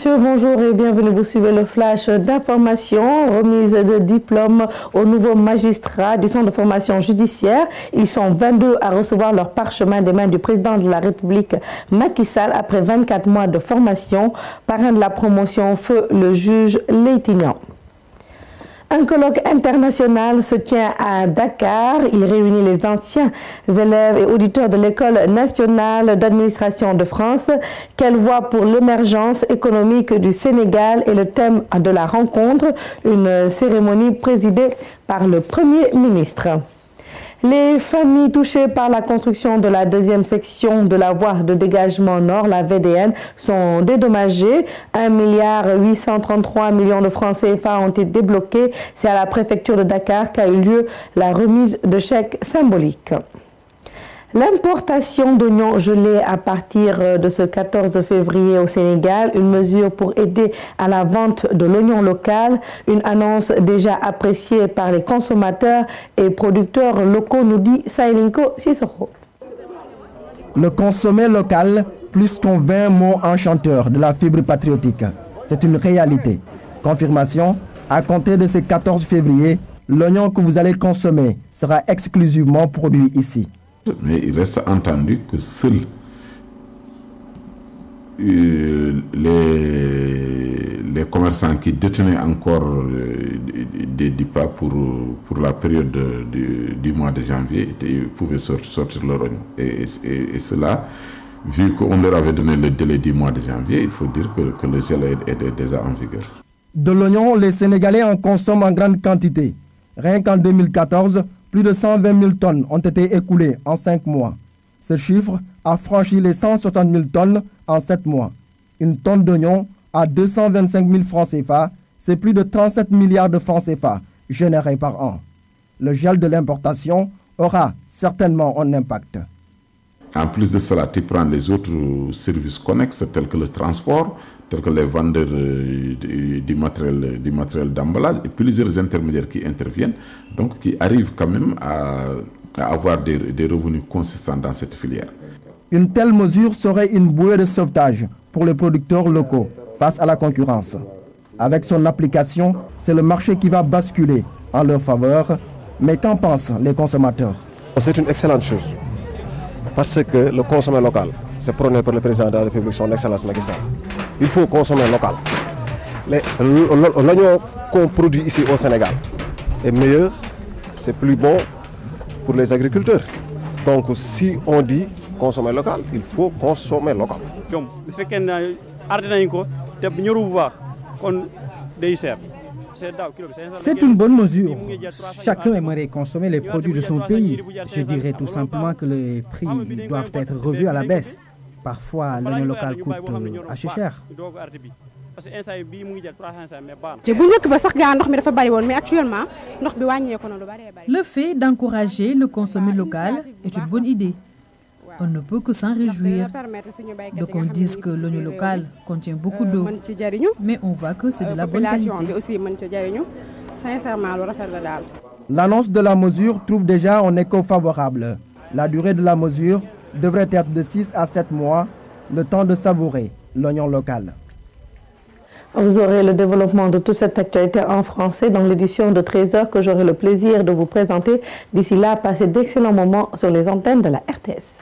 messieurs, bonjour et bienvenue. Vous suivez le flash d'information, remise de diplôme aux nouveaux magistrats du centre de formation judiciaire. Ils sont 22 à recevoir leur parchemin des mains du président de la République, Macky Sall, après 24 mois de formation. Parrain de la promotion, feu le juge Leitignan. Un colloque international se tient à Dakar. Il réunit les anciens élèves et auditeurs de l'École nationale d'administration de France. Quelle voie pour l'émergence économique du Sénégal est le thème de la rencontre, une cérémonie présidée par le Premier ministre. Les familles touchées par la construction de la deuxième section de la voie de dégagement nord, la VDN, sont dédommagées. 1,833 milliard de francs CFA ont été débloqués. C'est à la préfecture de Dakar qu'a eu lieu la remise de chèques symboliques. L'importation d'oignons gelés à partir de ce 14 février au Sénégal, une mesure pour aider à la vente de l'oignon local, une annonce déjà appréciée par les consommateurs et producteurs locaux, nous dit Sailinko Sissoko. Le consommer local, plus qu'un 20 mots enchanteurs de la fibre patriotique, c'est une réalité. Confirmation, à compter de ce 14 février, l'oignon que vous allez consommer sera exclusivement produit ici. Mais il reste entendu que seuls les commerçants qui détenaient encore des DIPA pour la période du mois de janvier pouvaient sortir leur oignon. Et cela, vu qu'on leur avait donné le délai du mois de janvier, il faut dire que le gel est déjà en vigueur. De l'oignon, les Sénégalais en consomment en grande quantité. Rien qu'en 2014, plus de 120 000 tonnes ont été écoulées en 5 mois. Ce chiffre a franchi les 160 000 tonnes en 7 mois. Une tonne d'oignon à 225 000 francs CFA, c'est plus de 37 milliards de francs CFA générés par an. Le gel de l'importation aura certainement un impact. En plus de cela, tu prends les autres services connexes tels que le transport, tels que les vendeurs du matériel d'emballage et plusieurs intermédiaires qui interviennent, donc qui arrivent quand même à avoir des revenus consistants dans cette filière. Une telle mesure serait une bouée de sauvetage pour les producteurs locaux face à la concurrence. Avec son application, c'est le marché qui va basculer en leur faveur. Mais qu'en pensent les consommateurs? C'est une excellente chose. Parce que le consommer local, c'est prôné par le président de la République, son excellence Macky Sall. Il faut consommer local. L'oignon qu'on produit ici au Sénégal est meilleur, c'est plus bon pour les agriculteurs. Donc si on dit consommer local, il faut consommer local. C'est une bonne mesure. Chacun aimerait consommer les produits de son pays. Je dirais tout simplement que les prix doivent être revus à la baisse. Parfois, l'oignon local coûte assez cher. Le fait d'encourager le consommer local est une bonne idée. On ne peut que s'en réjouir. Donc on dit que l'oignon local contient beaucoup d'eau, mais on voit que c'est de la bonne qualité. L'annonce de la mesure trouve déjà un écho favorable. La durée de la mesure devrait être de 6 à 7 mois, le temps de savourer l'oignon local. Vous aurez le développement de toute cette actualité en français dans l'édition de 13h que j'aurai le plaisir de vous présenter. D'ici là, passez d'excellents moments sur les antennes de la RTS.